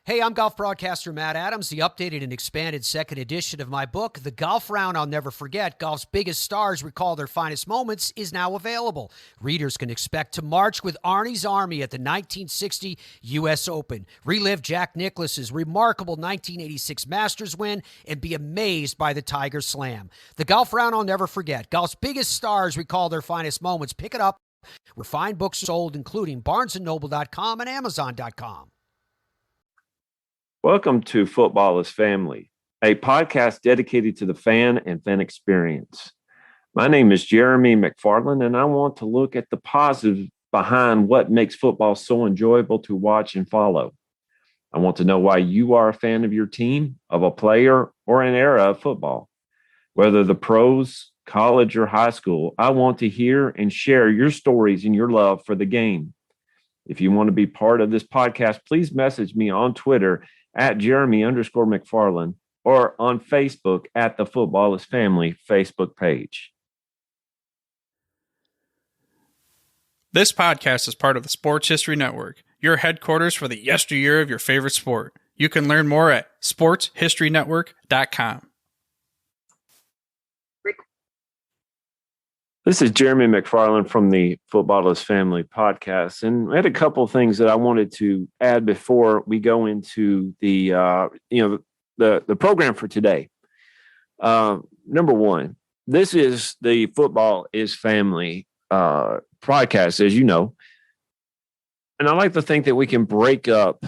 Hey, I'm golf broadcaster Matt Adams. The updated and expanded second edition of my book, The Golf Round I'll Never Forget, Golf's Biggest Stars Recall Their Finest Moments, is now available. Readers can expect to march with Arnie's Army at the 1960 U.S. Open, relive Jack Nicklaus's remarkable 1986 Masters win, and be amazed by the Tiger Slam. The Golf Round I'll Never Forget, Golf's Biggest Stars Recall Their Finest Moments. Pick it up where fine books are sold, including BarnesandNoble.com and Amazon.com. Welcome to Football is Family, a podcast dedicated to the fan and fan experience. My name is Jeremy McFarland, and I want to look at the positive behind what makes football so enjoyable to watch and follow. I want to know why you are a fan of your team, of a player, or an era of football. Whether the pros, college, or high school, I want to hear and share your stories and your love for the game. If you want to be part of this podcast, please message me on Twitter at Jeremy_McFarland or on Facebook at the Football is Family Facebook page. This podcast is part of the Sports History Network, your headquarters for the yesteryear of your favorite sport. You can learn more at sportshistorynetwork.com. This is Jeremy McFarland from the Football is Family podcast, and I had a couple of things that I wanted to add before we go into the program for today. Number one, this is the Football is Family podcast, as you know, and I like to think that we can break up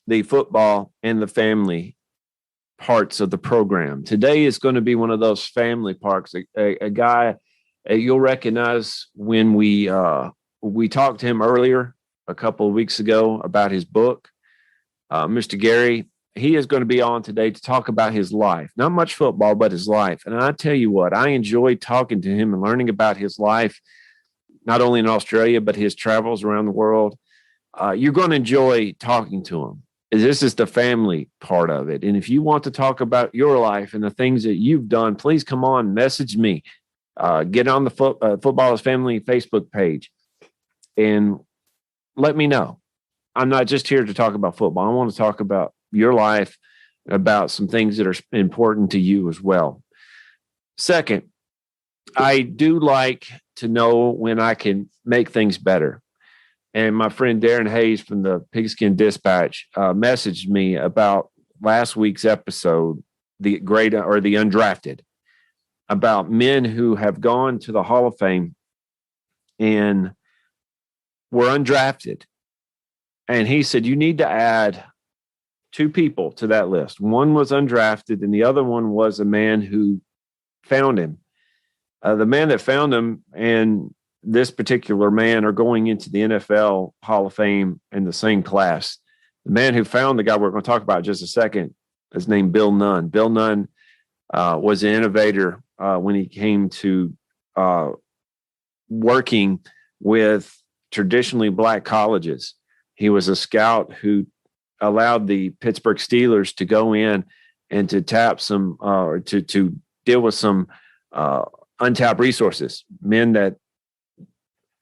the football and the family parts of the program. Today is going to be one of those family parts. A guy. You'll recognize when we talked to him earlier a couple of weeks ago about his book, Mr. Gary. He is going to be on today to talk about his life, not much football, but his life. And I tell you what, I enjoyed talking to him and learning about his life, not only in Australia, but his travels around the world. You're going to enjoy talking to him. This is the family part of it. And if you want to talk about your life and the things that you've done, please come on, message me. Get on the Football is Family Facebook page and let me know. I'm not just here to talk about football. I want to talk about your life, about some things that are important to you as well. Second, I do like to know when I can make things better. And my friend Darren Hayes from the Pigskin Dispatch messaged me about last week's episode, the great or the undrafted, about men who have gone to the Hall of Fame and were undrafted. And he said, you need to add two people to that list. One was undrafted, and the other one was a man who found him. The man that found him and this particular man are going into the NFL Hall of Fame in the same class. The man who found the guy we're going to talk about in just a second is named Bill Nunn. Bill Nunn was an innovator when he came to working with traditionally black colleges. He was a scout who allowed the Pittsburgh Steelers to go in and to tap some or to deal with some untapped resources, men that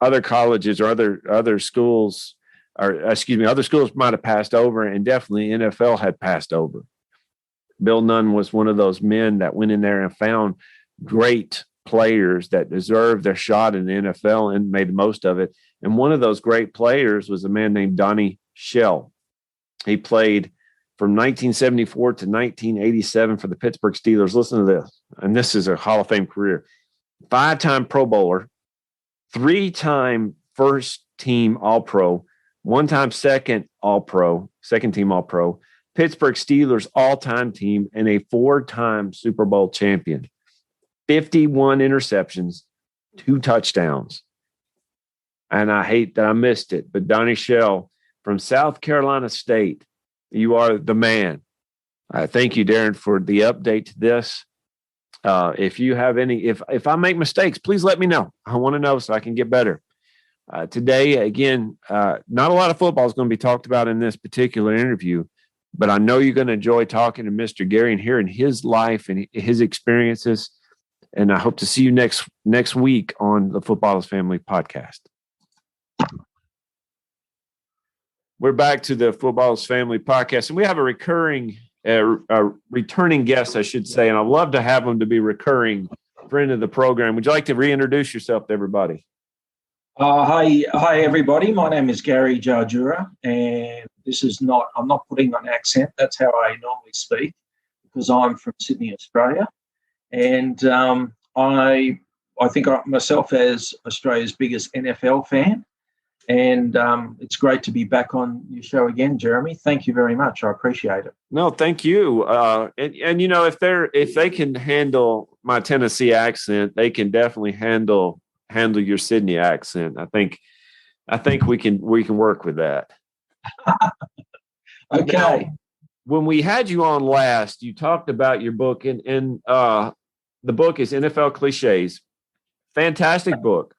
other colleges or other schools other schools might have passed over, and definitely NFL had passed over. Bill Nunn was one of those men that went in there and found great players that deserved their shot in the NFL and made the most of it. And one of those great players was a man named Donnie Shell. He played from 1974 to 1987 for the Pittsburgh Steelers. Listen to this. And this is a Hall of Fame career. 5-time Pro Bowler, 3-time first team All-Pro, 1-time second team All-Pro, Pittsburgh Steelers all-time team, and a 4-time Super Bowl champion. 51 interceptions, 2 touchdowns. And I hate that I missed it, but Donnie Shell from South Carolina State, you are the man. Thank you, Darren, for the update to this. If you have any, if I make mistakes, please let me know. I want to know so I can get better. Today, again, not a lot of football is going to be talked about in this particular interview, but I know you're going to enjoy talking to Mr. Gary and hearing his life and his experiences. And I hope to see you next week on the Football is Family podcast. We're back to the Footballers Family Podcast, and we have a returning guest, I should say, and I'd love to have him to be recurring friend of the program. Would you like to reintroduce yourself to everybody? Hi, everybody. My name is Gary Jarjoura, and I'm not putting on an accent. That's how I normally speak because I'm from Sydney, Australia. And I think of myself as Australia's biggest NFL fan. And it's great to be back on your show again, Jeremy. Thank you very much. I appreciate it. No, thank you. And you know, if they can handle my Tennessee accent, they can definitely handle your Sydney accent. I think we can work with that. Okay. Now, when we had you on last, you talked about your book, and the book is NFL Cliches. Fantastic book.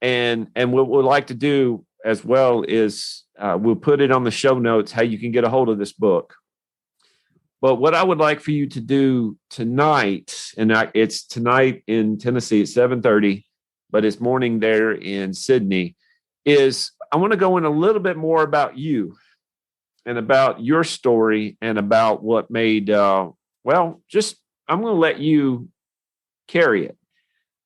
And what we'd like to do as well is we'll put it on the show notes how you can get a hold of this book. But what I would like for you to do tonight, and it's tonight in Tennessee at 7:30, but it's morning there in Sydney, is I want to go in a little bit more about you and about your story and about what made, I'm going to let you carry it.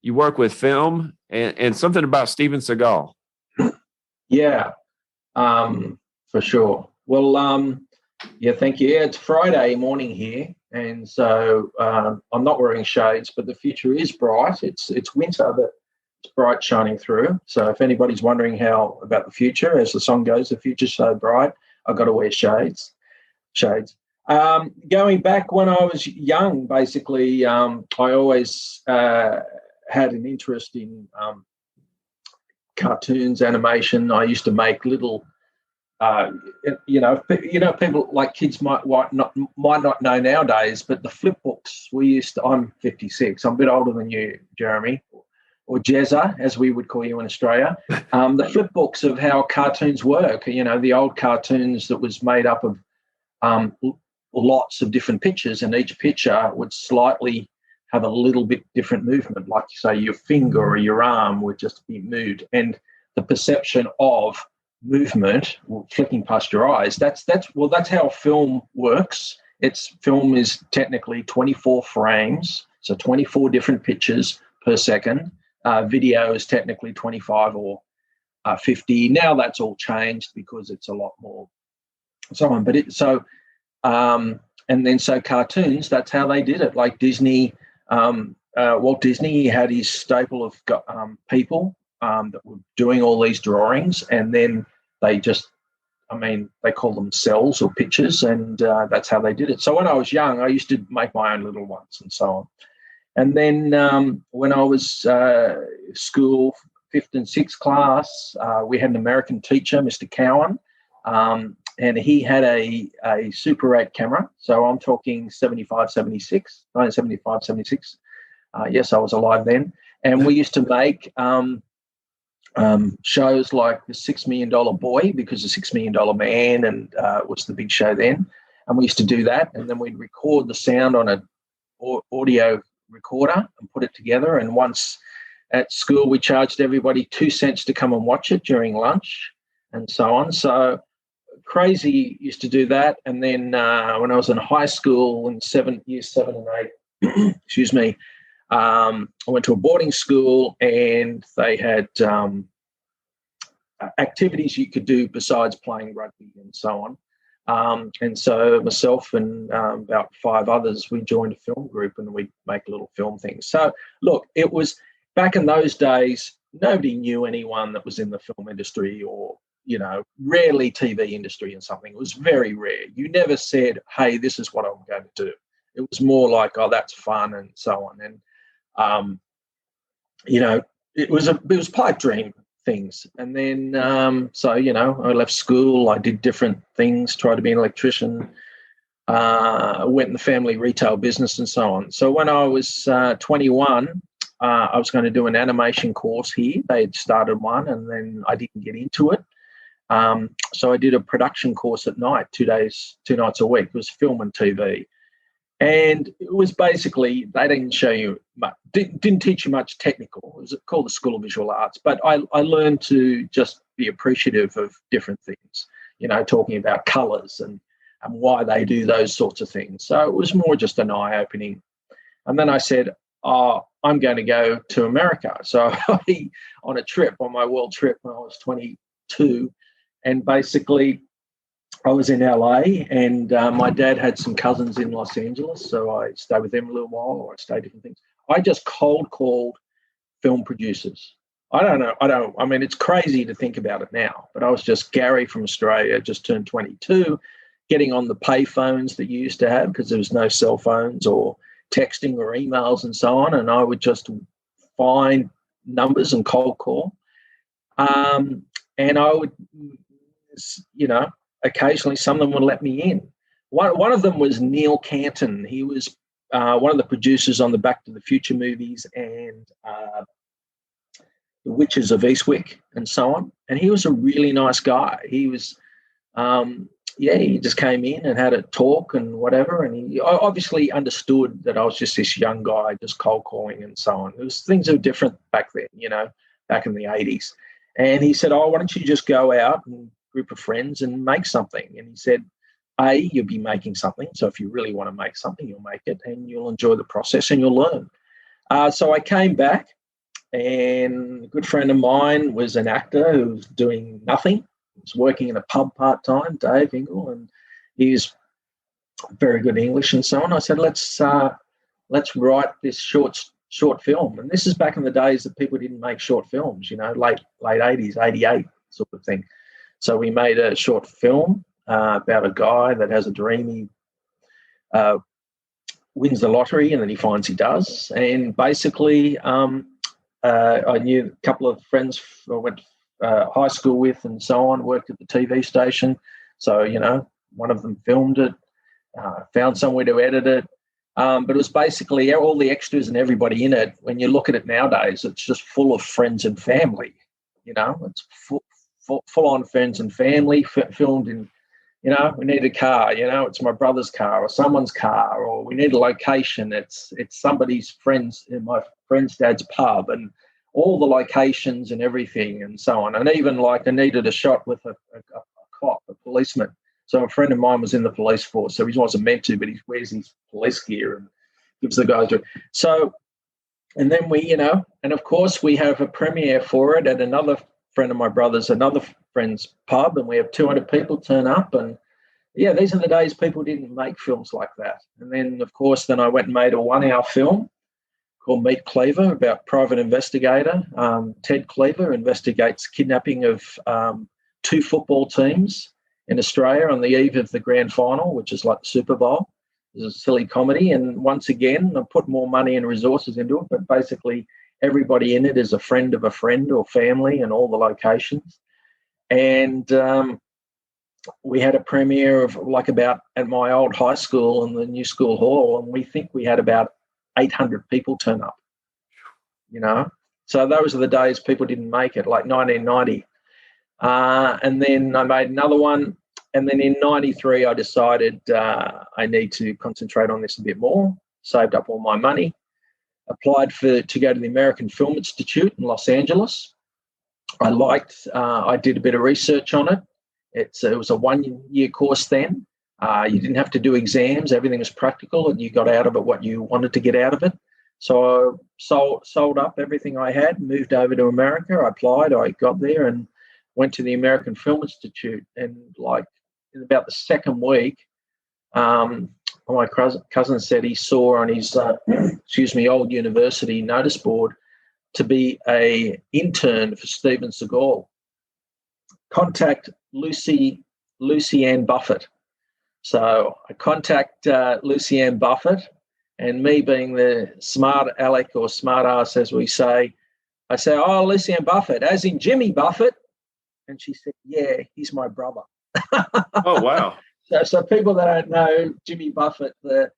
You work with film and something about Steven Seagal. Yeah, for sure. Well, yeah, thank you. Yeah, it's Friday morning here, and so I'm not wearing shades, but the future is bright. It's winter, but it's bright shining through. So if anybody's wondering how about the future, as the song goes, the future's so bright, I've got to wear shades. Going back when I was young, basically, I always had an interest in cartoons, animation. I used to make little, people like kids might not know nowadays, but the flip books I'm 56. I'm a bit older than you, Jeremy, or Jezza, as we would call you in Australia. The flip books of how cartoons work, the old cartoons that was made up of lots of different pictures, and each picture would slightly have a little bit different movement, like say your finger or your arm would just be moved, and the perception of movement flicking past your eyes. That's how film works. Film is technically 24 frames, so 24 different pictures per second. Video is technically 25 or 50. Now that's all changed because it's a lot more. So on, so cartoons. That's how they did it. Like Disney. Walt Disney had his staple of people that were doing all these drawings, and then they call them cells or pictures, and that's how they did it. So when I was young, I used to make my own little ones and so on. And then when I was school, 5th and 6th class, we had an American teacher, Mr. Cowan, and he had a Super 8 camera. So I'm talking 1975, 76. Yes, I was alive then. And we used to make shows like The $6 Million Boy, because The $6 Million Man and was the big show then. And we used to do that. And then we'd record the sound on an audio recorder and put it together. And once at school, we charged everybody 2 cents to come and watch it during lunch and so on. So crazy used to do that. And then when I was in high school in years 7 and 8, excuse me, I went to a boarding school, and they had activities you could do besides playing rugby and so on. And so myself and about 5 others, we joined a film group, and we'd make little film things. So look, it was back in those days, nobody knew anyone that was in the film industry, or rarely TV industry and something. It was very rare. You never said, hey, this is what I'm going to do. It was more like, oh, that's fun and so on. And, it was pipe dream things. And then, I left school. I did different things, tried to be an electrician, went in the family retail business and so on. So when I was 21, I was going to do an animation course here. They had started one, and then I didn't get into it. So I did a production course at night, 2 nights a week. It was film and TV. And it was basically, they didn't show you much, didn't teach you much technical. It was called the School of Visual Arts. But I learned to just be appreciative of different things, talking about colours and why they do those sorts of things. So it was more just an eye-opening. And then I said, I'm going to go to America. So on my world trip when I was 22, and basically I was in LA, and my dad had some cousins in Los Angeles, so I stayed with them a little while, or I stayed different things. I just cold called film producers. I mean, it's crazy to think about it now, but I was just Gary from Australia, just turned 22, getting on the pay phones that you used to have because there was no cell phones or texting or emails and so on, and I would just find numbers and cold call. And I would, occasionally some of them would let me in. One of them was Neil Canton. He was one of the producers on the Back to the Future movies and The Witches of Eastwick and so on. And he was a really nice guy. He was, he just came in and had a talk and whatever. And he obviously understood that I was just this young guy, just cold calling and so on. Things were different back then, back in the 80s. And he said, why don't you just go out and group of friends and make something? And he said, you'll be making something. So if you really want to make something, you'll make it and you'll enjoy the process and you'll learn. So I came back, and a good friend of mine was an actor who was doing nothing. He was working in a pub part-time, Dave Ingle, and he's very good English and so on. I said, let's write this short film. And this is back in the days that people didn't make short films, late 80s, 88 sort of thing. So we made a short film about a guy that has a dream. He wins the lottery and then he finds he does. And basically I knew a couple of friends I went to high school with and so on, worked at the TV station. So, one of them filmed it, found somewhere to edit it. But it was basically all the extras and everybody in it. When you look at it nowadays, it's just full of friends and family. It's full on friends and family, filmed in, we need a car, it's my brother's car or someone's car, or we need a location. It's somebody's friend's, my friend's dad's pub, and all the locations and everything and so on. And even I needed a shot with a cop, a policeman. So a friend of mine was in the police force, so he wasn't meant to, but he wears his police gear and gives the guys. So, and then we, and of course we have a premiere for it at another friend of my brother's, another friend's pub, and we have 200 people turn up. And these are the days people didn't make films like that. And then, of course, I went and made a 1-hour film called Meet Cleaver about private investigator. Ted Cleaver investigates kidnapping of 2 football teams in Australia on the eve of the grand final, which is like the Super Bowl. It's a silly comedy. And once again, I put more money and resources into it, but basically everybody in it is a friend of a friend or family and all the locations. And we had a premiere of about at my old high school in the new school hall, and we think we had about 800 people turn up, So those are the days people didn't make it, like 1990. And then I made another one. And then in 93, I decided I need to concentrate on this a bit more, saved up all my money, applied to go to the American Film Institute in Los Angeles. I did a bit of research on it. It was a 1-year course then. You didn't have to do exams. Everything was practical, and you got out of it what you wanted to get out of it. So I sold up everything I had, moved over to America. I applied. I got there and went to the American Film Institute. And in about the second week, my cousin said he saw on his, old university notice board to be a intern for Steven Seagal. Contact Lucy Ann Buffett. So I contact Lucy Ann Buffett, and me being the smart aleck or smart ass, as we say, I say, Lucy Ann Buffett, as in Jimmy Buffett. And she said, yeah, he's my brother. Oh, wow. So people that don't know Jimmy Buffett, but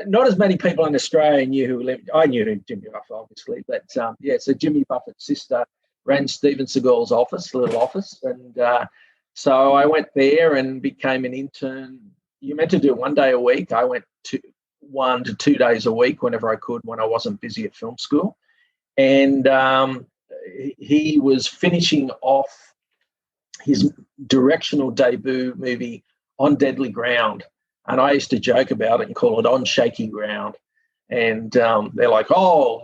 not as many people in Australia knew who lived. I knew Jimmy Buffett, obviously, but so Jimmy Buffett's sister ran Steven Seagal's little office, and so I went there and became an intern. You meant to do 1 day a week. I went to 1 to 2 days a week whenever I could, when I wasn't busy at film school. And he was finishing off his directional debut movie, On Deadly Ground. And I used to joke about it and call it On Shaky Ground. And they're like, oh,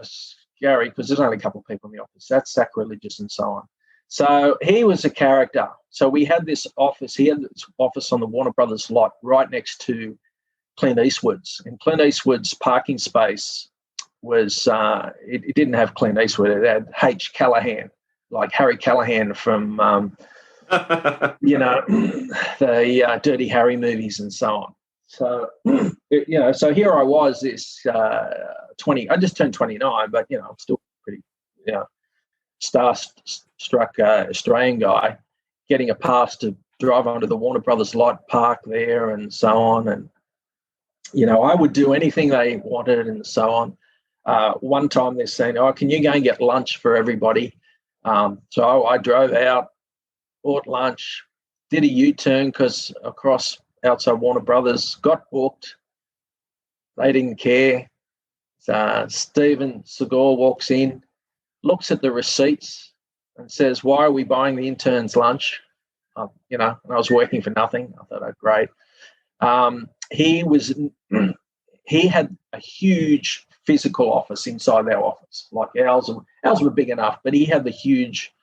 Gary, because there's only a couple of people in the office. That's sacrilegious and so on. So he was a character. So we had this office. He had this office on the Warner Brothers lot right next to Clint Eastwood's. And Clint Eastwood's parking space was, it didn't have Clint Eastwood. It had H. Callahan, like Harry Callahan from, the Dirty Harry movies and so on. So, so here I was, this 20, I just turned 29, but, I'm still pretty, star-struck Australian guy, getting a pass to drive onto the Warner Brothers lot, park there and so on. And, I would do anything they wanted and so on. One time they're saying, oh, can you go and get lunch for everybody? So I drove out, bought lunch, did a U-turn because across outside Warner Brothers, got booked. They didn't care. Steven Seagal walks in, looks at the receipts and says, why are we buying the interns lunch? And I was working for nothing. I thought, oh, great. He had a huge physical office inside our office, like ours. Ours were big enough, but he had the huge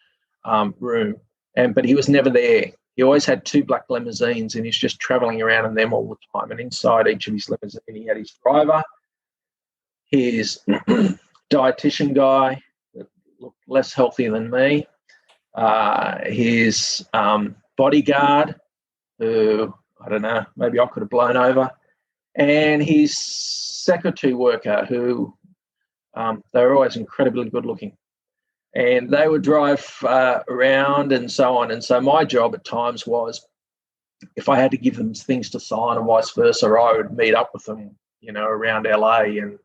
room, but he was never there. He always had 2 black limousines, and he's just traveling around in them all the time. And inside each of his limousines, he had his driver, his dietitian guy that looked less healthy than me, his bodyguard, who, I don't know, maybe I could have blown over, and his secretary worker, who they were always incredibly good looking. And they would drive around and so on. And so my job at times was, if I had to give them things to sign and vice versa, I would meet up with them, around LA and,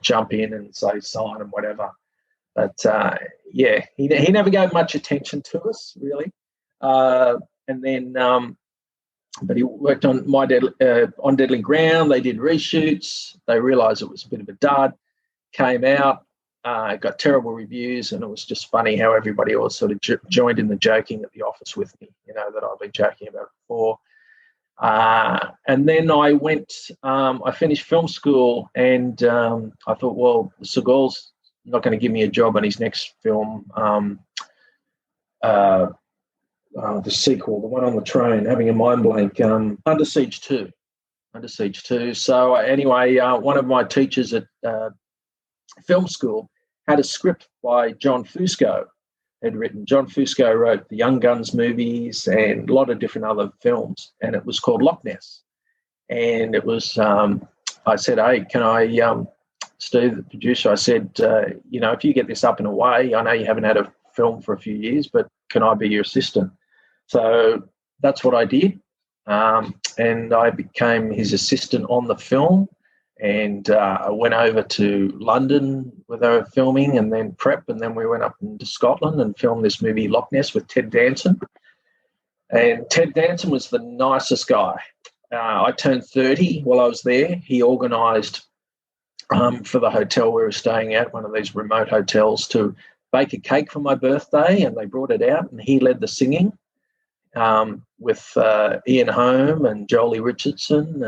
jump in and say sign and whatever. But, he never gave much attention to us, really. And then, but he worked on On Deadly Ground. They did reshoots. They realised it was a bit of a dud. Came out. Got terrible reviews, and it was just funny how everybody else sort of joined in the joking at the office with me, that I've been joking about before. And then I went, I finished film school, and I thought, well, Seagal's not going to give me a job on his next film, the sequel, the one on the train, having a mind blank, Under Siege 2. So anyway, one of my teachers at film school had a script by John Fusco had written. John Fusco wrote the Young Guns movies and a lot of different other films, and it was called Loch Ness. And it was, I said, hey, can I, Steve, the producer, I said, if you get this up and away, I know you haven't had a film for a few years, but can I be your assistant? So that's what I did. And I became his assistant on the film. And I went over to London where they were filming, and then prep, and then we went up into Scotland and filmed this movie Loch Ness with Ted Danson. And Ted Danson was the nicest guy. I turned 30 while I was there. He organised for the hotel we were staying at, one of these remote hotels, to bake a cake for my birthday, and they brought it out, and he led the singing with Ian Holm and Jolie Richardson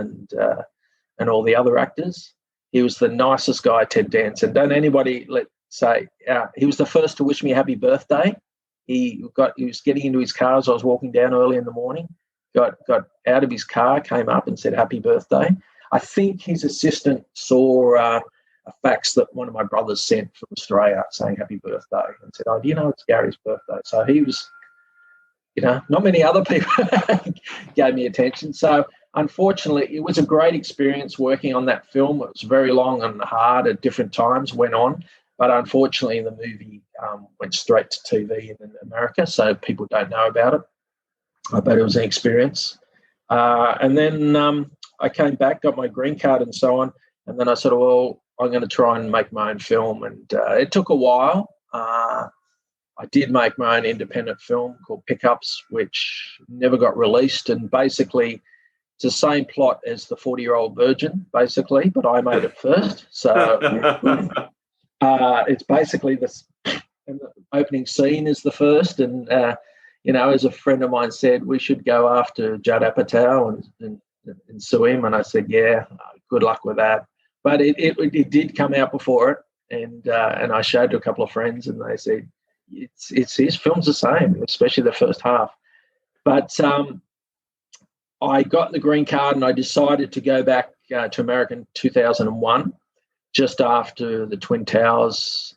and all the other actors. He was the nicest guy, Ted Danson. Don't anybody say he was the first to wish me happy birthday. He was getting into his car as I was walking down early in the morning, got out of his car, came up and said happy birthday. I think his assistant saw a fax that one of my brothers sent from Australia saying happy birthday, and said, oh, do you know it's Gary's birthday? So he was, not many other people gave me attention. So unfortunately, it was a great experience working on that film. It was very long and hard at different times, went on. But unfortunately, the movie went straight to TV in America, so people don't know about it. But it was an experience. And then I came back, got my green card and so on. And then I said, well, I'm going to try and make my own film. And it took a while. I did make my own independent film called Pickups, which never got released. And basically, it's the same plot as The 40-Year-Old Virgin, basically, but I made it first. So it's basically this, and the opening scene is the first, and as a friend of mine said, we should go after Judd Apatow and sue him. And I said, yeah, good luck with that. But it did come out before it, and I showed to a couple of friends, and they said, it's his film's the same, especially the first half. But I got the green card, and I decided to go back to America in 2001, just after the Twin Towers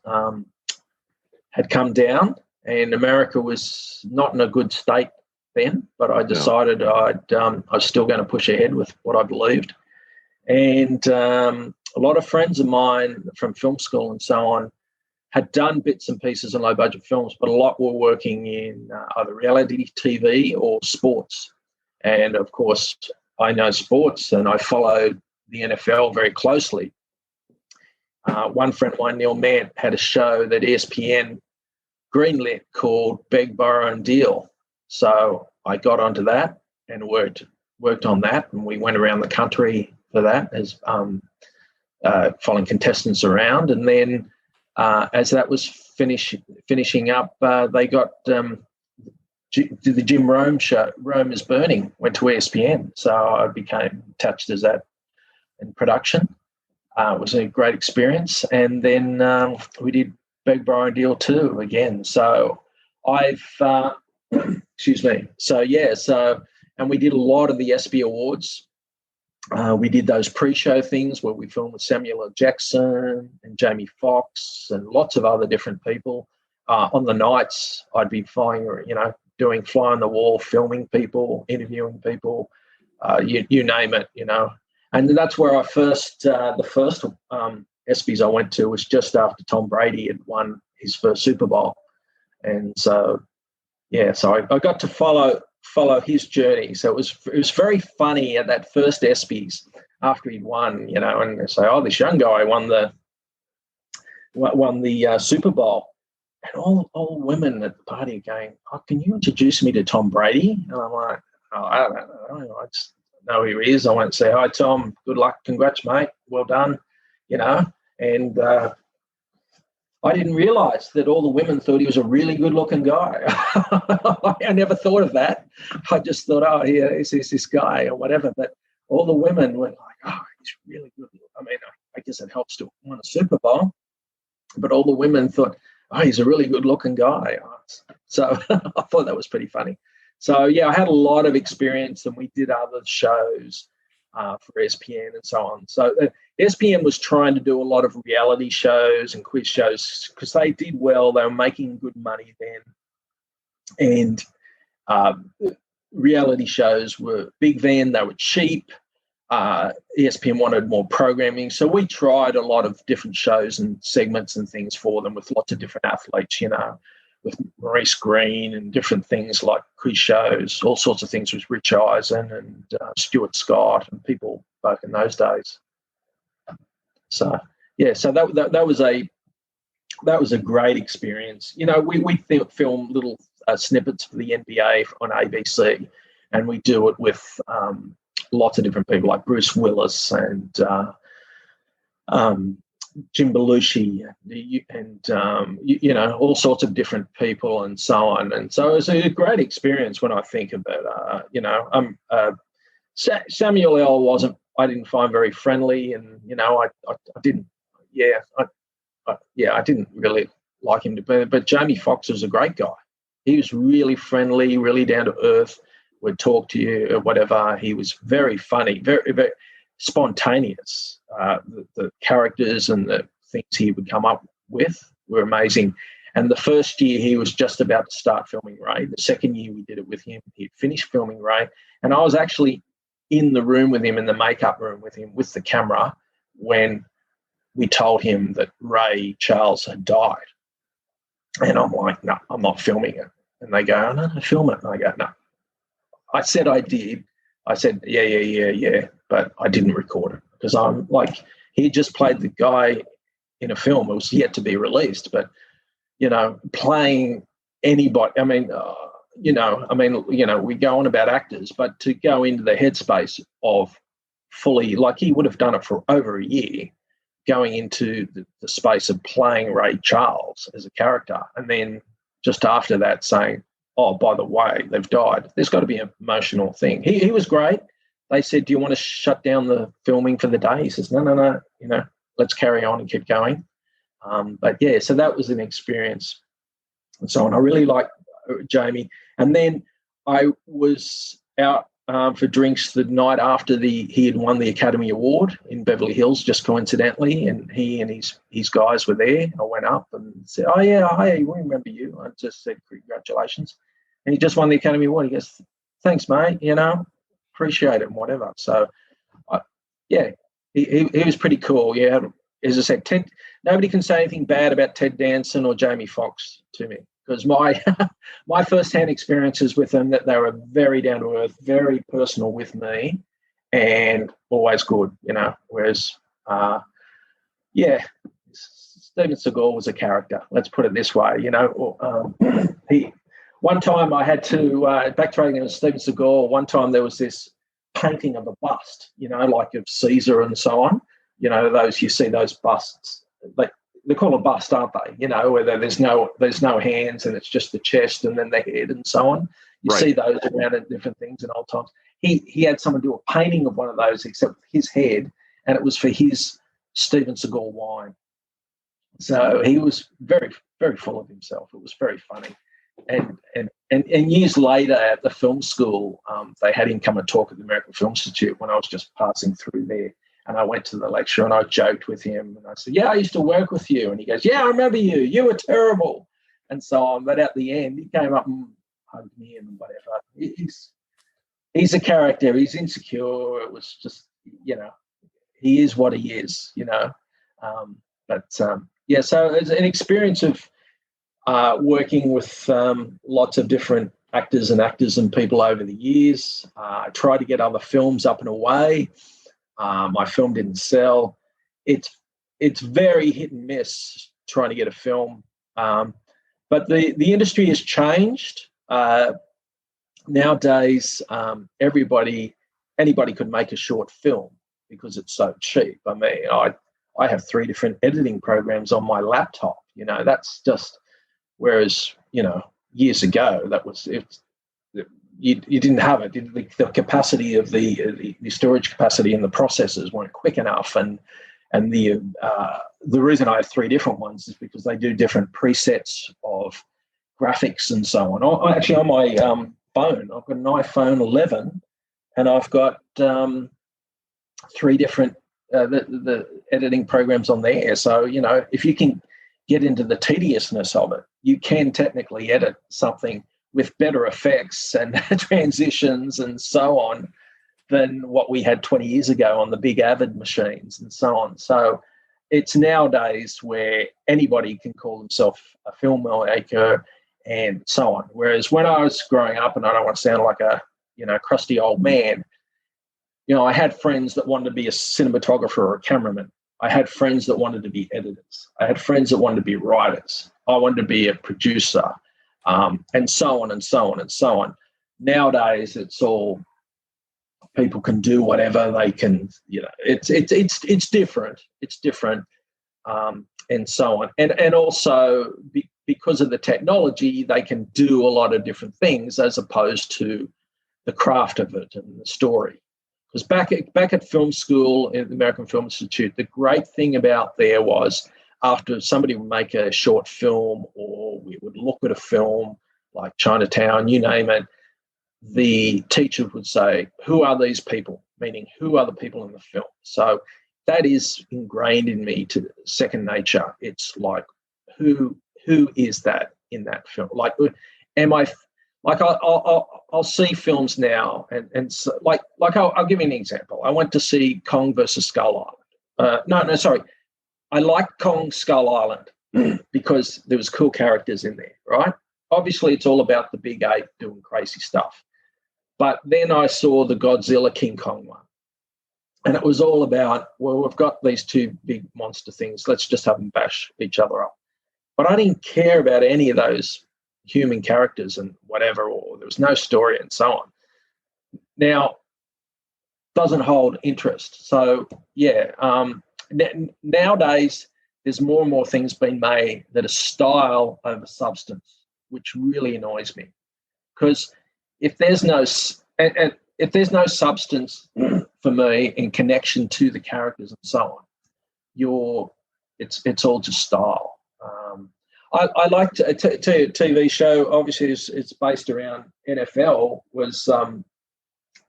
had come down, and America was not in a good state then. But I decided I was still going to push ahead with what I believed. And a lot of friends of mine from film school and so on had done bits and pieces in low-budget films, but a lot were working in either reality TV or sports. And, of course, I know sports, and I followed the NFL very closely. One friend of mine, Neil Mant, had a show that ESPN greenlit called Beg, Borrow and Deal. So I got onto that and worked on that, and we went around the country for that as following contestants around. And then as that was finishing up, they got the Jim Rome show, Rome is Burning, went to ESPN. So I became attached as that in production. It was a great experience. And then we did Beg, Borrow and Deal 2 again. So I've, excuse me. So, yeah, and we did a lot of the ESPY Awards. We did those pre-show things where we filmed with Samuel L. Jackson and Jamie Foxx and lots of other different people. On the nights, I'd be flying, doing fly on the wall, filming people, interviewing people, you name it, And that's where the first ESPYs I went to was just after Tom Brady had won his first Super Bowl. And so, yeah, so I got to follow his journey. So it was very funny at that first ESPYs after he'd won, and they say, this young guy won the Super Bowl. And all women at the party are going, can you introduce me to Tom Brady? And I'm like, I don't know. I just know who he is. I won't say, hi, Tom, good luck, congrats, mate, well done, And I didn't realise that all the women thought he was a really good-looking guy. I never thought of that. I just thought, here's this guy or whatever. But all the women were like, he's really good. I mean, I guess it helps to win a Super Bowl. But all the women thought, he's a really good-looking guy. So I thought that was pretty funny. So, yeah, I had a lot of experience, and we did other shows for ESPN and so on. So ESPN was trying to do a lot of reality shows and quiz shows because they did well. They were making good money then. And reality shows were big then. They were cheap. ESPN wanted more programming. So we tried a lot of different shows and segments and things for them with lots of different athletes, with Maurice Green and different things like quiz shows, all sorts of things with Rich Eisen and Stuart Scott and people back in those days. So, yeah, so that was a great experience. We film little snippets for the NBA on ABC, and we do it with lots of different people like Bruce Willis and Jim Belushi and all sorts of different people and so on. And so it was a great experience when I think about Samuel L. I didn't find very friendly, and I didn't really like him to be. But Jamie Foxx was a great guy. He was really friendly, really down to earth, would talk to you or whatever. He was very funny, very, very spontaneous. The characters and the things he would come up with were amazing. And the first year he was just about to start filming Ray. The second year we did it with him. He'd finished filming Ray. And I was actually in the room with him, in the makeup room with him, with the camera, when we told him that Ray Charles had died. And I'm like, no, I'm not filming it. And they go, no, film it. And I go, no. I said I did. I said, yeah, but I didn't record it because I'm like, he just played the guy in a film. It was yet to be released, but, playing anybody, we go on about actors, but to go into the headspace of fully, like he would have done it for over a year, going into the space of playing Ray Charles as a character. And then just after that saying, oh, by the way, they've died. There's got to be an emotional thing. He was great. They said, do you want to shut down the filming for the day? He says, no, let's carry on and keep going. But yeah, so that was an experience and so on. I really liked Jamie. And then I was out for drinks the night after he had won the Academy Award in Beverly Hills, just coincidentally, and he and his guys were there. I went up and said, oh, yeah, hey, we remember you. I just said, congratulations. And he just won the Academy Award. He goes, thanks, mate, appreciate it and whatever. So, he was pretty cool. Yeah, as I said, nobody can say anything bad about Ted Danson or Jamie Foxx to me, because my first-hand experiences with them, that they were very down to earth, very personal with me, and always good, Whereas, Steven Seagal was a character. Let's put it this way, One time I had to backtracking on Steven Seagal. One time there was this painting of a bust, like of Caesar and so on. Those you see those busts. They call a bust, aren't they? Where there's no hands and it's just the chest and then the head and so on. You see those around at different things in old times. He had someone do a painting of one of those, except his head, and it was for his Steven Seagal wine. So he was very, very full of himself. It was very funny. And years later at the film school, they had him come and talk at the American Film Institute when I was just passing through there. And I went to the lecture and I joked with him and I said, yeah, I used to work with you. And he goes, yeah, I remember you. You were terrible. And so on. But at the end, he came up and hugged me and whatever. He's a character. He's insecure. It was just, he is what he is, So it's an experience of working with lots of different actors and people over the years. I tried to get other films up and away. My film didn't sell. It's very hit and miss trying to get a film. But the industry has changed. Nowadays, anybody could make a short film because it's so cheap. I mean, I have 3 different editing programs on my laptop. That's just, whereas, years ago, that was it. You didn't have it. The capacity of the storage capacity and the processors weren't quick enough, and the reason I have 3 different ones is because they do different presets of graphics and so on. Actually, on my phone, I've got an iPhone 11, and I've got 3 different the editing programs on there. So if you can get into the tediousness of it, you can technically edit something with better effects and transitions and so on than what we had 20 years ago on the big Avid machines and so on. So it's nowadays where anybody can call themselves a filmmaker and so on. Whereas when I was growing up, and I don't want to sound like a crusty old man, I had friends that wanted to be a cinematographer or a cameraman. I had friends that wanted to be editors. I had friends that wanted to be writers. I wanted to be a producer. And so on and so on and so on. Nowadays, it's all people can do whatever they can. It's different. It's different, and so on. And also because of the technology, they can do a lot of different things as opposed to the craft of it and the story. Because back at film school at the American Film Institute, the great thing about there was, after somebody would make a short film or we would look at a film like Chinatown, you name it, the teacher would say, who are these people? Meaning, who are the people in the film? So that is ingrained in me to second nature. It's like, who is that in that film? Like, I'll see films now and so, I'll give you an example. I went to see Kong versus Skull Island. I liked Kong Skull Island because there was cool characters in there, right? Obviously, it's all about the big ape doing crazy stuff. But then I saw the Godzilla King Kong one. And it was all about, well, we've got these 2 big monster things. Let's just have them bash each other up. But I didn't care about any of those human characters and whatever, or there was no story and so on. Now, doesn't hold interest. So, nowadays, there's more and more things being made that are style over substance, which really annoys me. because if there's no if there's no substance for me in connection to the characters and so on, it's all just style. I liked a TV show. Obviously, it's based around NFL. Was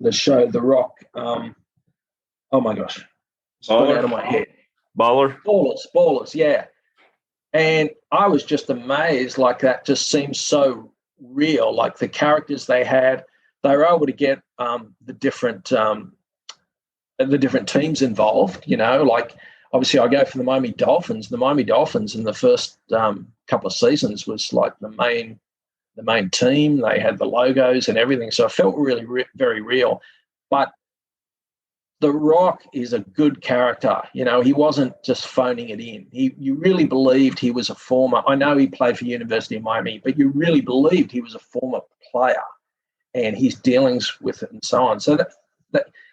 the show The Rock? Oh my gosh, it's gone out of my head. Ballers, yeah. And I was just amazed. Like, that just seems so real. Like, the characters they had, they were able to get the different teams involved. You know, like, obviously I go for the Miami Dolphins. The Miami Dolphins in the first couple of seasons was like the main team. They had the logos and everything. So it felt really very real. But The Rock is a good character. You know, he wasn't just phoning it in. You really believed he was a former. I know he played for University of Miami, but you really believed he was a former player and his dealings with it and so on. So that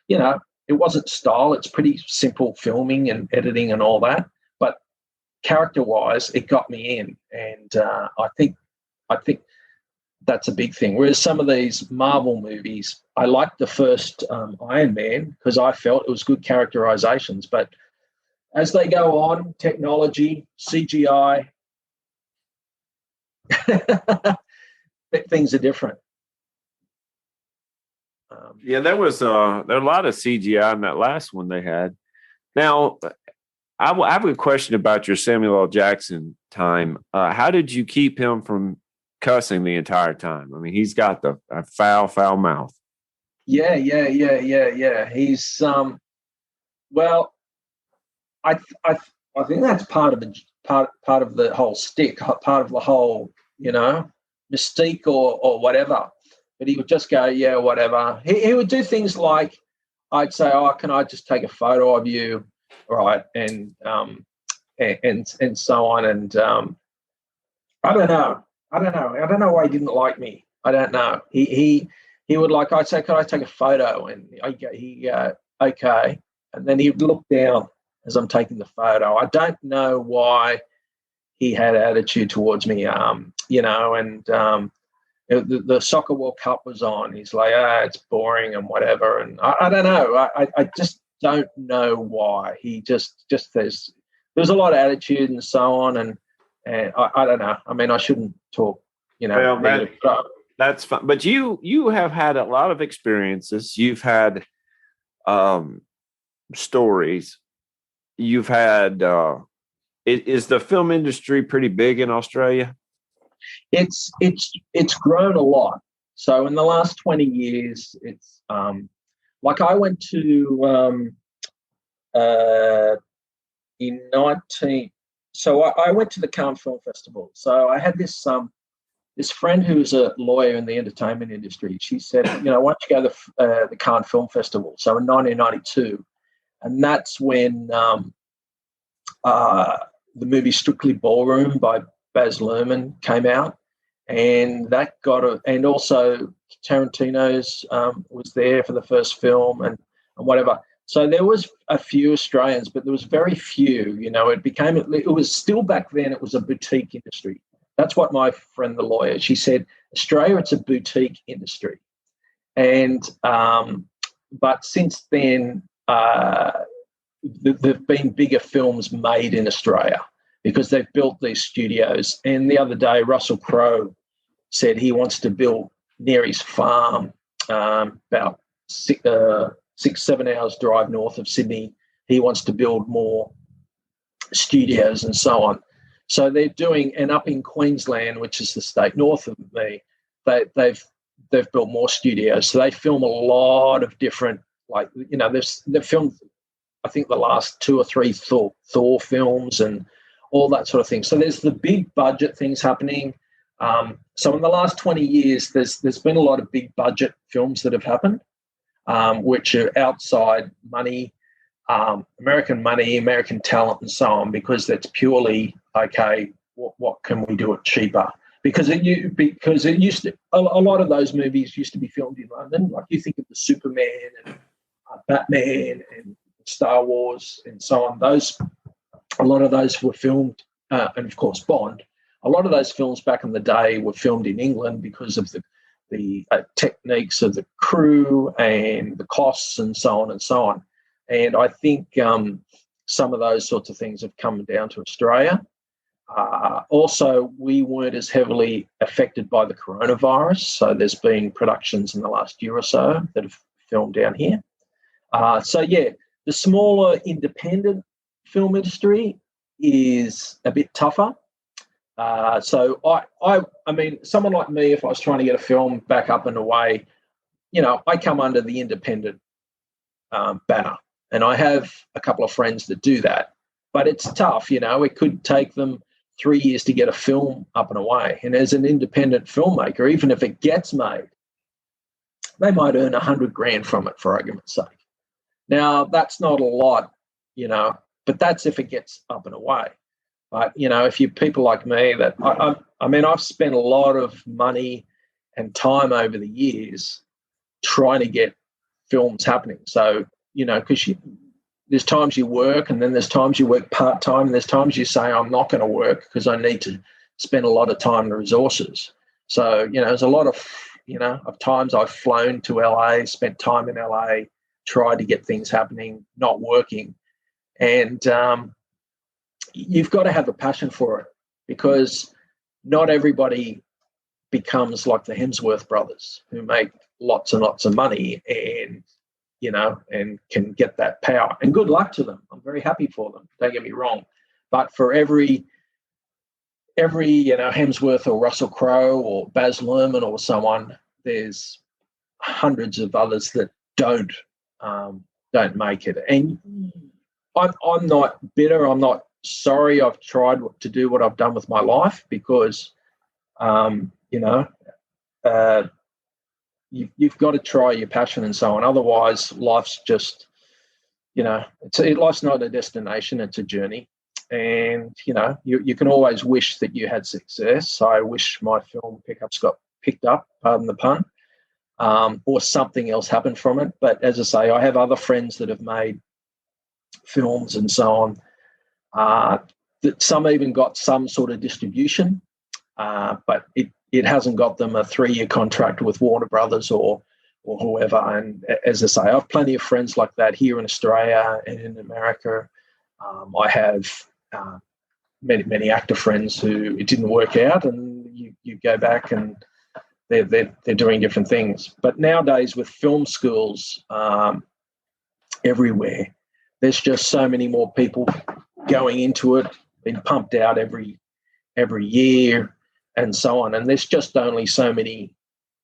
you know, it wasn't style. It's pretty simple filming and editing and all that. But character-wise, it got me in, and I think that's a big thing. Whereas some of these Marvel movies, I liked the first Iron Man because I felt it was good characterizations. But as they go on, technology, CGI, things are different. There was there are a lot of CGI in that last one they had. Now, I have a question about your Samuel L. Jackson time. How did you keep him from cussing the entire time? I mean, he's got a foul mouth. Yeah. He's well, I think that's part of the whole stick, part of the whole, you know, mystique or whatever. But he would just go, yeah, whatever. He would do things like, I'd say, oh, can I just take a photo of you, right? And so on. And I don't know. I don't know why he didn't like me. I don't know. He would, like, I'd say, could I take a photo? And he okay. And then he'd look down as I'm taking the photo. I don't know why he had attitude towards me, you know, and the Soccer World Cup was on. He's like, it's boring and whatever. And I don't know. I just don't know why. He just there's a lot of attitude and so on. And I don't know. I mean, I shouldn't talk, you know. Well, that's fine. But you have had a lot of experiences. You've had stories. You've had is the film industry pretty big in Australia? It's grown a lot. So in the last 20 years, it's like I went to in 19. So I went to the Cannes Film Festival. So I had this friend who's a lawyer in the entertainment industry. She said, you know, why don't you go to the Cannes Film Festival? So in 1992, and that's when the movie Strictly Ballroom by Baz Luhrmann came out, and that and also Tarantino's was there for the first film and whatever. So there was a few Australians, but there was very few. You know, it was still back then. It was a boutique industry. That's what my friend, the lawyer, she said. Australia, it's a boutique industry, and but since then, there've been bigger films made in Australia, because they've built these studios. And the other day, Russell Crowe said he wants to build near his farm, about 6-7 hours drive north of Sydney. He wants to build more studios and so on. So they're doing, and up in Queensland, which is the state north of me, they've built more studios. So they film a lot of different, like, you know, they've filmed, I think, the last 2 or 3 Thor films and all that sort of thing. So there's the big budget things happening. So in the last 20 years, there's been a lot of big budget films that have happened, which are outside money, American money, American talent, and so on, because that's purely, okay, what can we do it cheaper? Because it used to, a lot of those movies used to be filmed in London. Like, you think of the Superman and Batman and Star Wars and so on. A lot of those were filmed, and of course Bond. A lot of those films back in the day were filmed in England because of the the techniques of the crew and the costs and so on and so on. And I think some of those sorts of things have come down to Australia. Also, we weren't as heavily affected by the coronavirus. So there's been productions in the last year or so that have filmed down here. The smaller independent film industry is a bit tougher. I mean, someone like me, if I was trying to get a film back up and away, I come under the independent banner, and I have a couple of friends that do that. But it's tough, it could take them 3 years to get a film up and away. And as an independent filmmaker, even if it gets made, they might earn $100,000 from it, for argument's sake. Now, that's not a lot, but that's if it gets up and away. But, if you're people like me that, I've spent a lot of money and time over the years trying to get films happening. So, because there's times you work, and then there's times you work part-time, and there's times you say, I'm not going to work because I need to spend a lot of time and resources. So, there's a lot of, of times I've flown to LA, spent time in LA, tried to get things happening, not working. And you've got to have a passion for it, because not everybody becomes like the Hemsworth brothers who make lots and lots of money and, and can get that power. And good luck to them. I'm very happy for them. Don't get me wrong. But for every Hemsworth or Russell Crowe or Baz Luhrmann or someone, there's hundreds of others that don't make it. And I'm not bitter. I'm not sorry I've tried to do what I've done with my life, because you've got to try your passion and so on. Otherwise, life's just, life's not a destination, it's a journey. And, you can always wish that you had success. I wish my film pickups got picked up, pardon the pun, or something else happened from it. But as I say, I have other friends that have made films and so on, that some even got some sort of distribution, but it hasn't got them a 3-year contract with Warner Brothers or whoever. And as I say, I have plenty of friends like that here in Australia and in America. I have many actor friends who it didn't work out, and you go back and they're doing different things. But nowadays, with film schools everywhere, there's just so many more people going into it, being pumped out every year and so on. And there's just only so many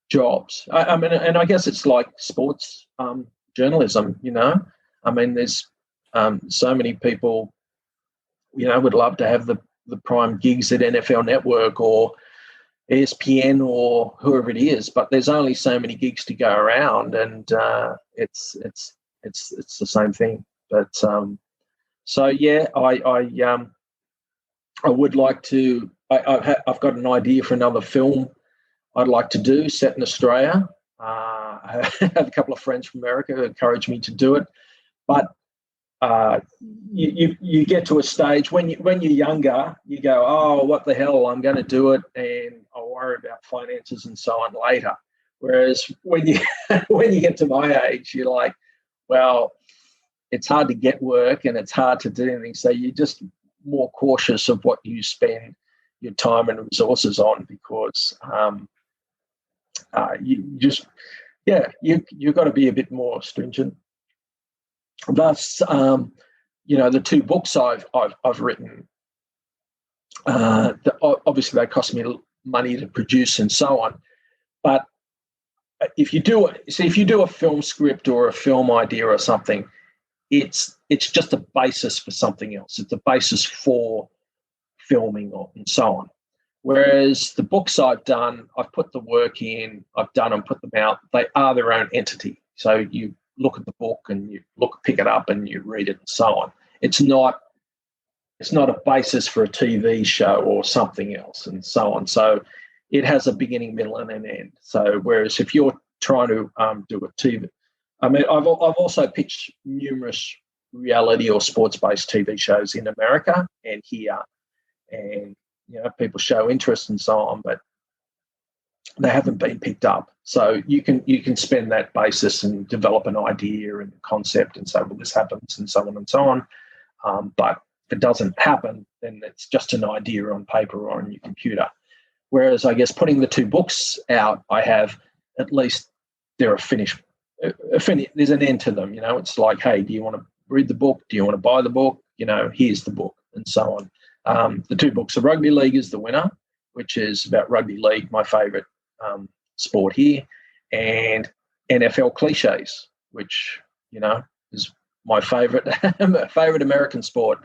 jobs. And I guess it's like sports journalism, there's so many people, would love to have the prime gigs at NFL Network or ESPN or whoever it is, but there's only so many gigs to go around, and it's the same thing. But I would like to. I've got an idea for another film I'd like to do set in Australia. I have a couple of friends from America who encouraged me to do it, but you get to a stage when you're younger, you go, oh, what the hell, I'm going to do it, and I'll worry about finances and so on later. Whereas when you get to my age, you're like, well, it's hard to get work and it's hard to do anything. So you're just more cautious of what you spend your time and resources on, because you've got to be a bit more stringent. Thus, the 2 books I've written, obviously they cost me money to produce and so on. But if you do a film script or a film idea or something, it's just a basis for something else. It's a basis for filming and so on. Whereas the books I've done, I've put the work in, I've done them, put them out. They are their own entity. So you look at the book and you pick it up and you read it and so on. It's not a basis for a TV show or something else and so on. So it has a beginning, middle, and an end. So whereas if you're trying to do a TV, I've also pitched numerous reality or sports-based TV shows in America and here, and people show interest and so on. But they haven't been picked up. So you can spend that basis and develop an idea and concept and say, well, this happens and so on and so on. But if it doesn't happen, then it's just an idea on paper or on your computer. Whereas I guess putting the 2 books out, I have at least they're a finished. There's an end to them. It's like, hey, do you want to read the book? Do you want to buy the book? Here's the book, and so on. The 2 books are Rugby League is the winner, which is about rugby league, my favourite sport here, and NFL cliches, which is my favourite American sport,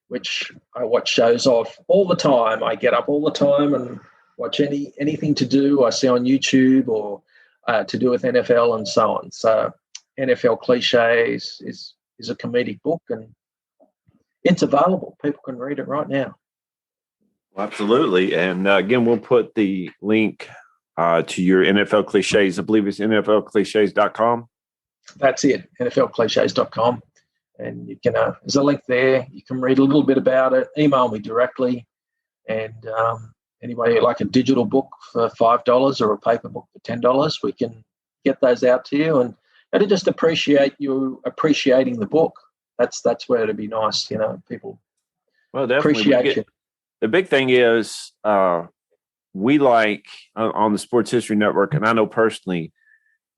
which I watch shows of all the time. I get up all the time and watch anything to do I see on YouTube or to do with NFL and so on. So NFL cliches is a comedic book, and it's available. People can read it right now. Absolutely. And again, we'll put the link to your NFL cliches. I believe it's NFLcliches.com. That's it, NFLcliches.com. And you can, there's a link there. You can read a little bit about it. Email me directly. And anybody like a digital book for $5 or a paper book for $10, we can get those out to you. And to just appreciate you appreciating the book. That's where it'd be nice, people appreciate you. The big thing is we like on the Sports History Network, and I know personally,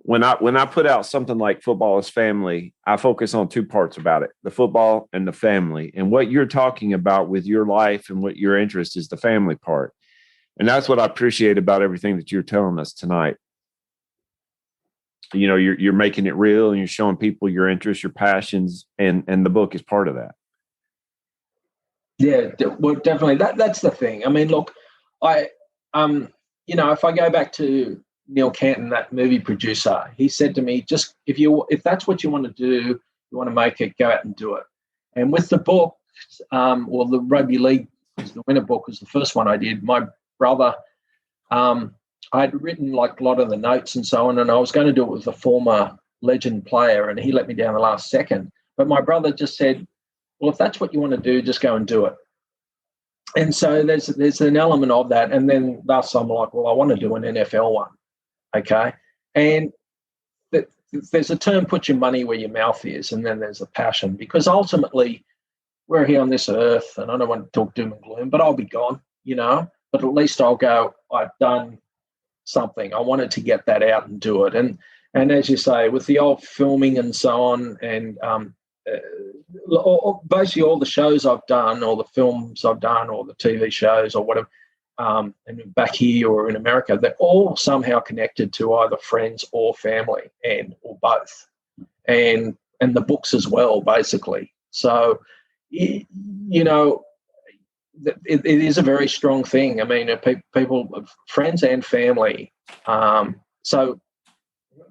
when I put out something like Football is Family, I focus on 2 parts about it, the football and the family. And what you're talking about with your life and what your interest is the family part. And that's what I appreciate about everything that you're telling us tonight. You're making it real and you're showing people your interests, your passions, and the book is part of that. Yeah, well, definitely. That's the thing. I mean, look, if I go back to Neil Canton, that movie producer, he said to me, just if that's what you want to do, you want to make it, go out and do it. And with the book, or the Rugby League, the winner book was the first one I did. My brother, I'd written like a lot of the notes and so on, and I was going to do it with a former legend player, and he let me down the last second. But my brother just said, well, if that's what you want to do, just go and do it. And so there's an element of that. And then thus I'm like, well, I want to do an NFL one. Okay. And there's a term, put your money where your mouth is. And then there's a passion, because ultimately we're here on this earth, and I don't want to talk doom and gloom, but I'll be gone, but at least I'll go, I've done something. I wanted to get that out and do it. And as you say, with the old filming and so on, and basically all the shows I've done, or the films I've done, or the TV shows or whatever, and back here or in America, they're all somehow connected to either friends or family, or both, and the books as well, basically. So, it is a very strong thing. I mean, people, friends and family. So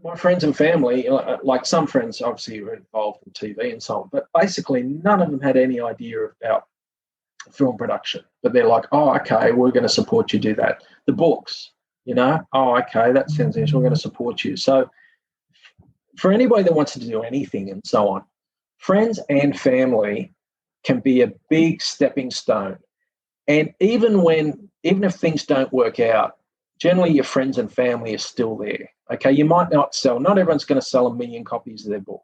my friends and family, like some friends obviously were involved in TV and so on, but basically none of them had any idea about film production. But they're like, oh, okay, we're going to support you do that. The books, oh, okay, that sounds interesting, we're going to support you. So for anybody that wants to do anything and so on, friends and family can be a big stepping stone. And even if things don't work out, generally your friends and family are still there. Okay, you might not everyone's going to sell 1 million copies of their book,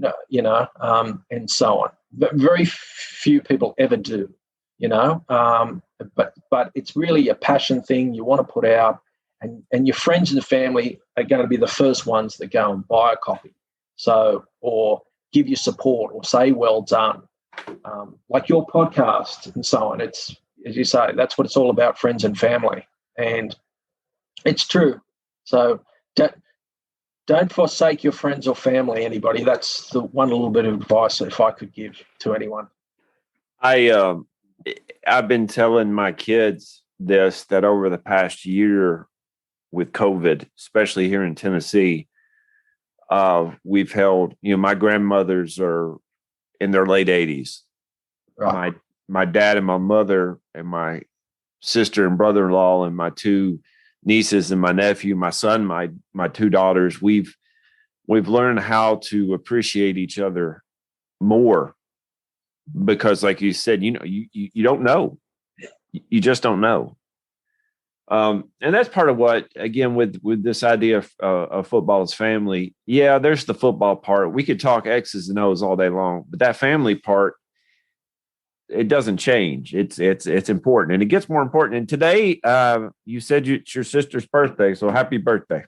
and so on. But very few people ever do, but it's really a passion thing you want to put out, and your friends and family are going to be the first ones that go and buy a copy. So, or give you support or say, well done, like your podcast and so on. It's, as you say, that's what it's all about, friends and family. And it's true. So don't forsake your friends or family, anybody. That's the one little bit of advice if I could give to anyone. I've been telling my kids this, that over the past year with COVID, especially here in Tennessee, we've held, my grandmothers are in their late 80s. Right. My dad and my mother and my sister and brother-in-law and my 2 nieces and my nephew, my son, my 2 daughters, we've learned how to appreciate each other more, because like you said, you don't know. You just don't know. And that's part of what, again, with this idea of football as family. Yeah, there's the football part. We could talk X's and O's all day long, but that family part, it doesn't change. It's important, and it gets more important. And today, you said it's your sister's birthday, so happy birthday!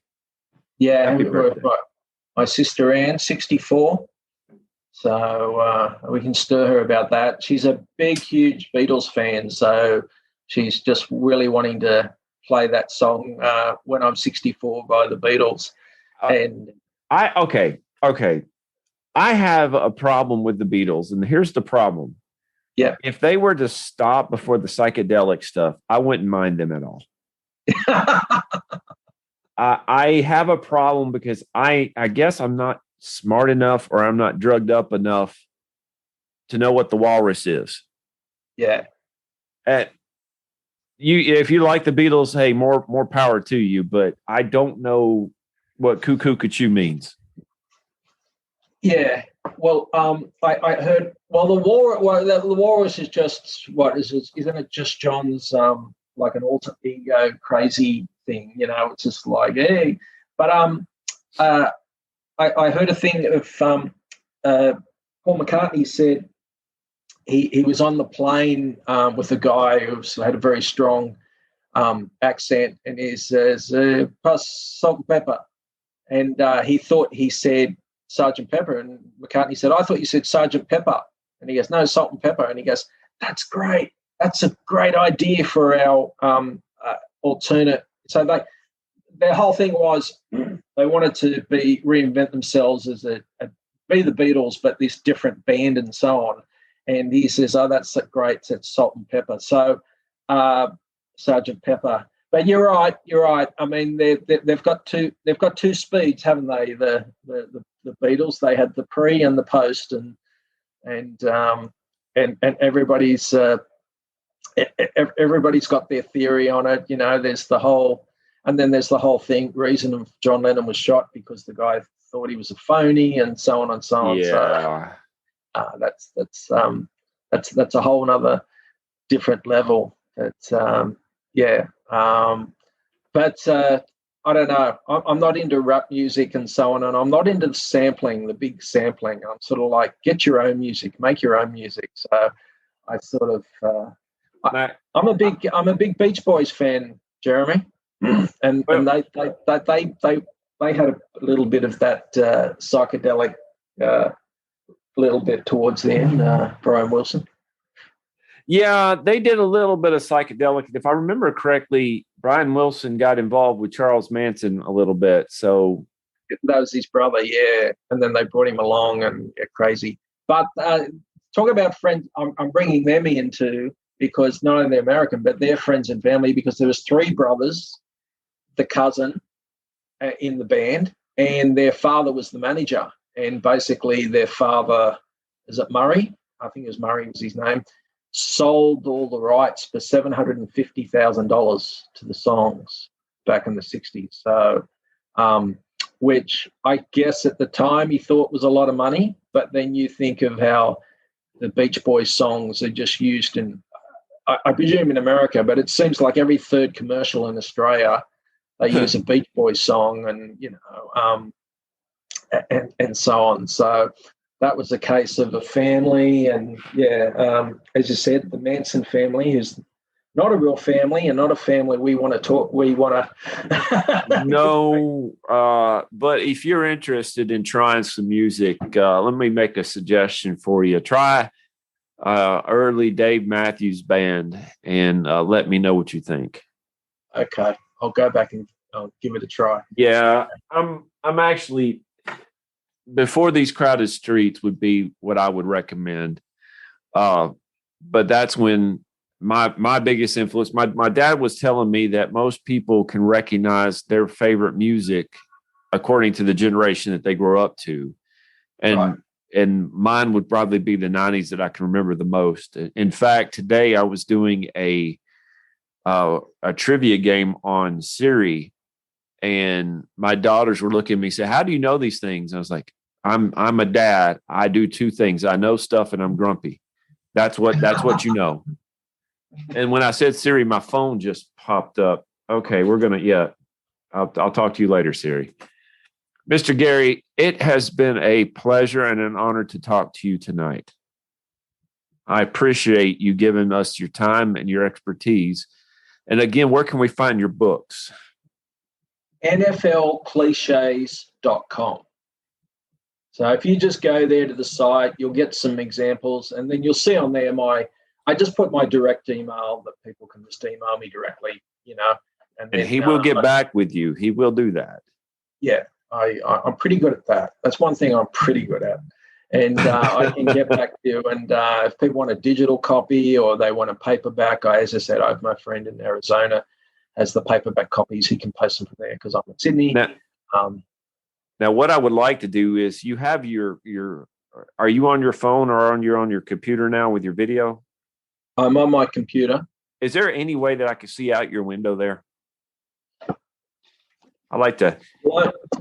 Yeah, Happy birthday. My sister Ann, 64. So we can stir her about that. She's a big, huge Beatles fan, so she's just really wanting to play that song "When I'm 64" by the Beatles. And okay. I have a problem with the Beatles, and here's the problem. Yeah, if they were to stop before the psychedelic stuff, I wouldn't mind them at all. I have a problem because I guess I'm not smart enough, or I'm not drugged up enough to know what the walrus is. Yeah. If you like the Beatles, hey, more power to you. But I don't know what cuckoo cuckoo means. Yeah. Well, I heard. Well, the walrus is just what is it? Isn't it just John's like an alter ego crazy thing? You know, it's just like hey. But I heard a thing of Paul McCartney said he was on the plane with a guy who had a very strong accent, and he says, "Pass salt and pepper," and he thought he said Sergeant Pepper, and McCartney said, "I thought you said Sergeant Pepper," and he goes, "No, salt and pepper," and he goes, "That's great. That's a great idea for our alternate." So their whole thing was they wanted to reinvent themselves as be the Beatles, but this different band and so on. And he says, "Oh, that's great. It's salt and pepper." So Sergeant Pepper. But you're right. I mean, they've got two speeds, haven't they? The Beatles. They had the pre and the post, and everybody's everybody's got their theory on it. You know, there's the whole reason of John Lennon was shot because the guy thought he was a phony, and so on and so on. Yeah. So that's a whole other different level. But I don't know. I'm not into rap music and so on, and I'm not into the big sampling. I'm sort of like, get your own music, make your own music. So I sort of, I'm a big Beach Boys fan, Jeremy, and they had a little bit of that psychedelic, little bit towards the end. Brian Wilson. Yeah, they did a little bit of psychedelic. If I remember correctly, Brian Wilson got involved with Charles Manson a little bit. So that was his brother, yeah. And then they brought him along and crazy. But talk about friends. I'm bringing them into because not only they're American, but they're friends and family because there was three brothers, the cousin in the band, and their father was the manager. And basically their father, is it Murray? I think it was Murray was his name. Sold all the rights for $750,000 to the songs back in the 60s. So, which I guess at the time he thought was a lot of money, but then you think of how the Beach Boys songs are just used in, I presume in America, but it seems like every third commercial in Australia, they use a Beach Boys song and, you know, and so on. So, that was a case of a family, and as you said, the Manson family, who's not a real family and not a family we want to talk. We want to. No, but if you're interested in trying some music, let me make a suggestion for you. Try early Dave Matthews Band, and let me know what you think. Okay, I'll go back and I'll give it a try. Yeah, I'm actually. Before These Crowded Streets would be what I would recommend. But that's when my biggest influence, my dad was telling me that most people can recognize their favorite music according to the generation that they grow up to. And mine would probably be the 90s that I can remember the most. In fact, today I was doing a trivia game on Siri, and my daughters were looking at me and say, "How do you know these things?" And I was like, I'm a dad. I do two things. I know stuff and I'm grumpy. That's what you know. And when I said Siri, my phone just popped up. Okay, we're going to, yeah. I'll talk to you later, Siri. Mr. Gary, it has been a pleasure and an honor to talk to you tonight. I appreciate you giving us your time and your expertise. And again, where can we find your books? NFLcliches.com. So if you just go there to the site, you'll get some examples, and then you'll see on there I just put my direct email that people can just email me directly, And then, he will get back with you. He will do that. Yeah, I'm pretty good at that. That's one thing I'm pretty good at. And I can get back to you. And if people want a digital copy or they want a paperback, as I said, I have my friend in Arizona has the paperback copies. He can post them from there because I'm in Sydney. Now, what I would like to do is you have your are you on your phone or on your computer now with your video? I'm on my computer. Is there any way that I can see out your window there? I like to.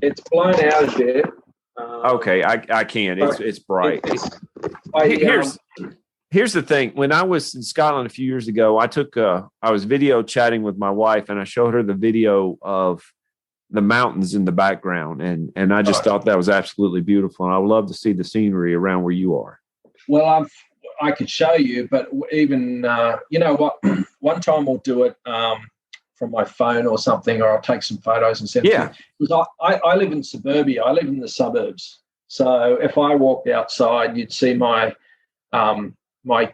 It's blown out of there. Okay, I can. It's bright. Here's the thing. When I was in Scotland a few years ago, I was video chatting with my wife, and I showed her the video of the mountains in the background, and I just thought that was absolutely beautiful, and I would love to see the scenery around where you are. Well, I could show you, but even you know what? One time we'll do it from my phone or something, or I'll take some photos and send it to you. Because I live in suburbia. I live in the suburbs. So if I walked outside, you'd see my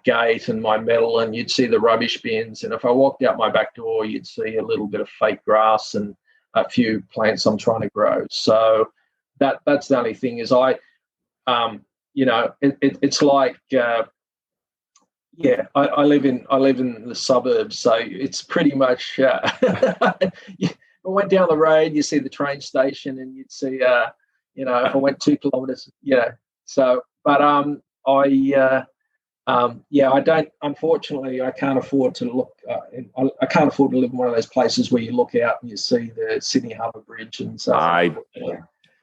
gate and my metal, and you'd see the rubbish bins. And if I walked out my back door, you'd see a little bit of fake grass and a few plants I'm trying to grow. So that's the only thing is it's like I live in the suburbs, so it's pretty much I went down the road, you see the train station, and you'd see if I went 2 kilometers, so but I don't, unfortunately I can't afford to look I can't afford to live in one of those places where you look out and you see the Sydney Harbour Bridge and stuff.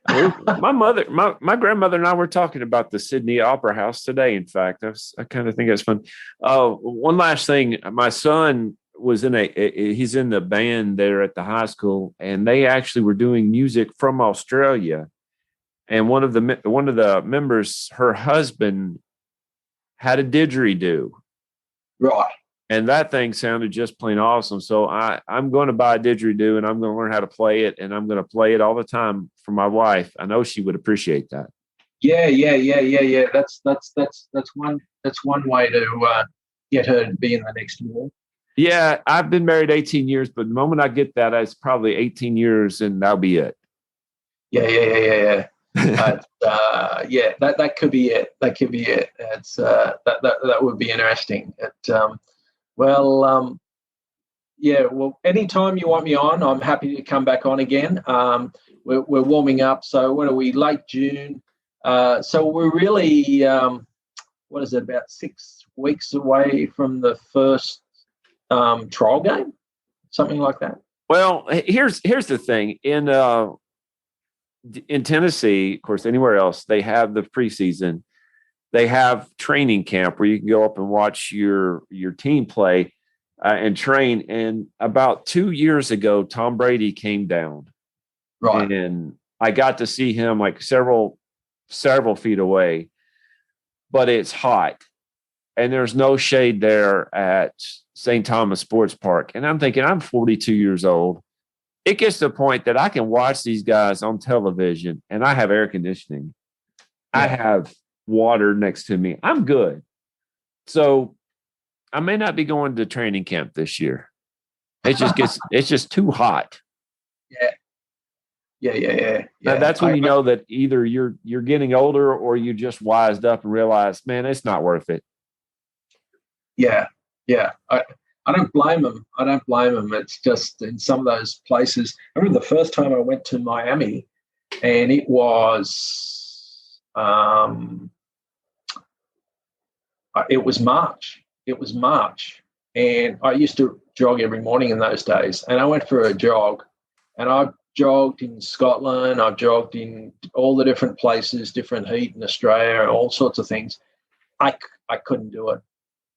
My grandmother and I were talking about the Sydney Opera House today. In fact, I kind of think that's fun. One last thing, my son was he's in the band there at the high school, and they actually were doing music from Australia. And one of the members, her husband, had a didgeridoo. Right. And that thing sounded just plain awesome. So I'm going to buy a didgeridoo, and I'm going to learn how to play it, and I'm going to play it all the time for my wife. I know she would appreciate that. Yeah. That's one way to get her to be in the next war. Yeah, I've been married 18 years, but the moment I get that, it's probably 18 years, and that'll be it. Yeah. That could be it. That could be it. It's that would be interesting. Well, anytime you want me on, I'm happy to come back on again. We're warming up. So what are we, late June? So we're really, what is it, about 6 weeks away from the first trial game, something like that. Well, here's the thing. In Tennessee, of course, anywhere else, they have the preseason. They have training camp where you can go up and watch your team play and train. And about 2 years ago, Tom Brady came down. Right. And I got to see him like several feet away, but it's hot. And there's no shade there at St. Thomas Sports Park. And I'm thinking, I'm 42 years old. It gets to the point that I can watch these guys on television, and I have air conditioning. Yeah. I have water next to me. I'm good. So I may not be going to training camp this year. It's just too hot. Yeah. Now, that's when you know that either you're getting older or you just wised up and realized, man, it's not worth it. Yeah. I don't blame them. It's just in some of those places. I remember the first time I went to Miami, and it was March. And I used to jog every morning in those days. And I went for a jog, and I jogged in Scotland. I've jogged in all the different places, different heat in Australia, all sorts of things. I couldn't do it.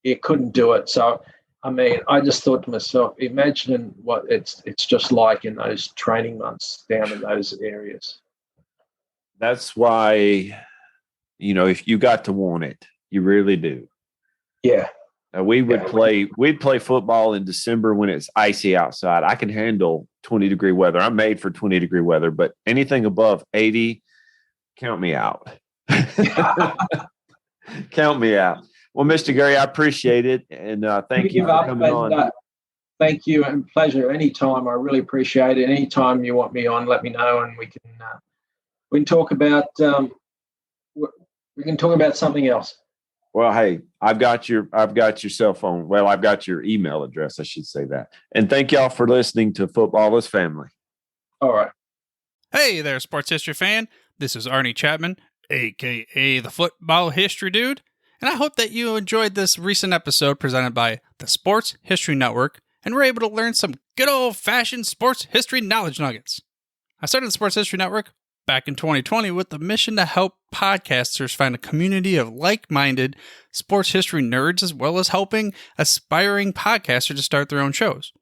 It couldn't do it. So I mean, I just thought to myself, imagine what it's just like in those training months down in those areas. That's why, if you got to want it, you really do. Yeah. We'd play football in December when it's icy outside. I can handle 20-degree weather. I'm made for 20-degree weather, but anything above 80, count me out. Count me out. Well, Mr. Gary, I appreciate it. And thank you for coming on. Thank you, and pleasure. Anytime. I really appreciate it. Anytime you want me on, let me know, and we can talk about something else. Well, hey, I've got your cell phone. Well, I've got your email address. I should say that. And thank y'all for listening to Football is Family. All right. Hey there, sports history fan. This is Arnie Chapman, a.k.a. the Football History Dude. And I hope that you enjoyed this recent episode presented by the Sports History Network and were able to learn some good old-fashioned sports history knowledge nuggets. I started the Sports History Network back in 2020 with the mission to help podcasters find a community of like-minded sports history nerds, as well as helping aspiring podcasters to start their own shows.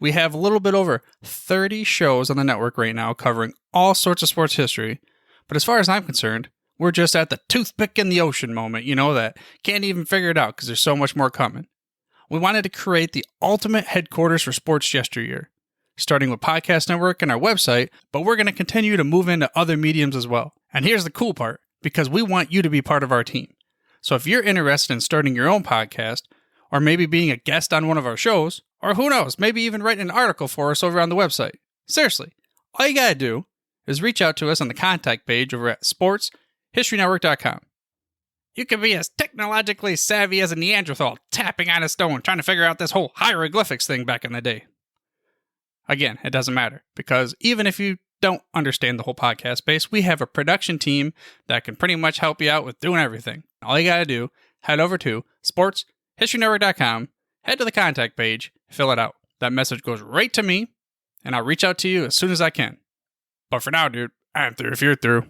We have a little bit over 30 shows on the network right now covering all sorts of sports history, but as far as I'm concerned, we're just at the toothpick in the ocean moment, that can't even figure it out because there's so much more coming. We wanted to create the ultimate headquarters for sports yesteryear, starting with Podcast Network and our website, but we're going to continue to move into other mediums as well. And here's the cool part, because we want you to be part of our team. So if you're interested in starting your own podcast, or maybe being a guest on one of our shows, or who knows, maybe even writing an article for us over on the website, seriously, all you got to do is reach out to us on the contact page over at sportshistorynetwork.com. You can be as technologically savvy as a Neanderthal tapping on a stone trying to figure out this whole hieroglyphics thing back in the day. Again, it doesn't matter, because even if you don't understand the whole podcast space, we have a production team that can pretty much help you out with doing everything. All you got to do, head over to sportshistorynetwork.com, head to the contact page, fill it out. That message goes right to me, and I'll reach out to you as soon as I can. But for now, dude, I'm through if you're through.